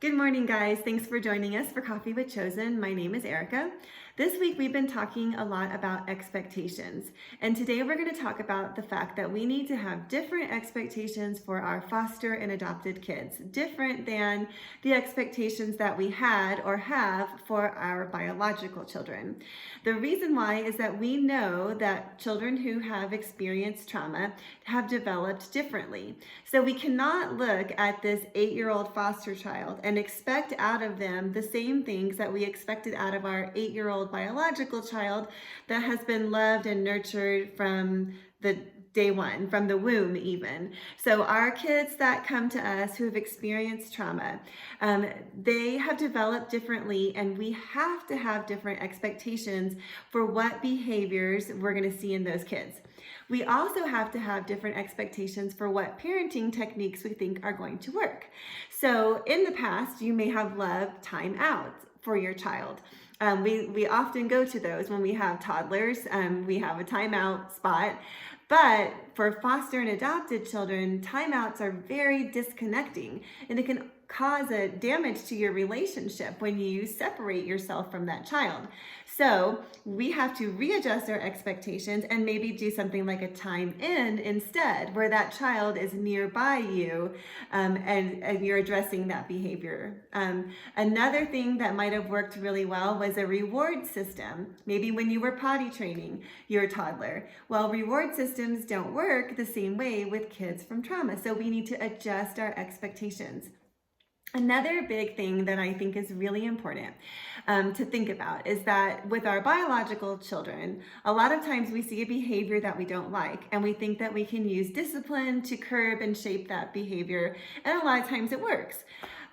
Good morning, guys. Thanks for joining us for Coffee with Chosen. My name is Erika. This week we've been talking a lot about expectations, and today we're going to talk about the fact that we need to have different expectations for our foster and adopted kids, different than the expectations that we had or have for our biological children. The reason why is that we know that children who have experienced trauma have developed differently. So we cannot look at this 8-year-old foster child and expect out of them the same things that we expected out of our 8-year-old biological child that has been loved and nurtured from the day one, from the womb even. So our kids that come to us who have experienced trauma, they have developed differently, and we have to have different expectations for what behaviors we're going to see in those kids. We also have to have different expectations for what parenting techniques we think are going to work. So in the past, you may have loved time out for your child. We often go to those when we have toddlers. We have a timeout spot. But for foster and adopted children, timeouts are very disconnecting, and it can cause a damage to your relationship when you separate yourself from that child. So we have to readjust our expectations and maybe do something like a time in instead, where that child is nearby you, and you're addressing that behavior. Another thing that might have worked really well was a reward system. Maybe when you were potty training your toddler. Well, reward systems don't work the same way with kids from trauma, so we need to adjust our expectations. Another big thing that I think is really important to think about is that with our biological children, a lot of times we see a behavior that we don't like, and we think that we can use discipline to curb and shape that behavior, and a lot of times it works.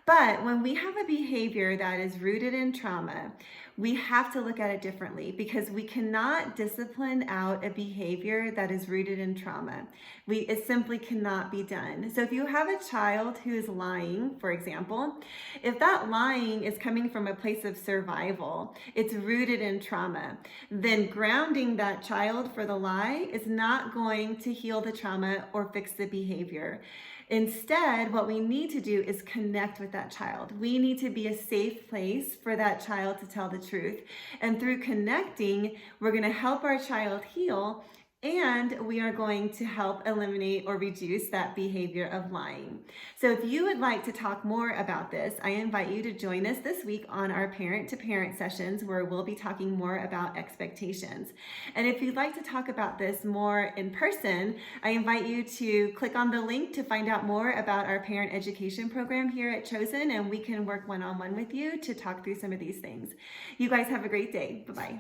But when we have a behavior that is rooted in trauma, we have to look at it differently, because we cannot discipline out a behavior that is rooted in trauma. It simply cannot be done. So if you have a child who is lying, for example, if that lying is coming from a place of survival, it's rooted in trauma, then grounding that child for the lie is not going to heal the trauma or fix the behavior. Instead, what we need to do is connect with that child. We need to be a safe place for that child to tell the truth. And through connecting, we're going to help our child heal, and we are going to help eliminate or reduce that behavior of lying. So if you would like to talk more about this, I invite you to join us this week on our parent-to-parent sessions, where we'll be talking more about expectations. And if you'd like to talk about this more in person, I invite you to click on the link to find out more about our parent education program here at Chosen, and we can work one-on-one with you to talk through some of these things. You guys have a great day. Bye-bye.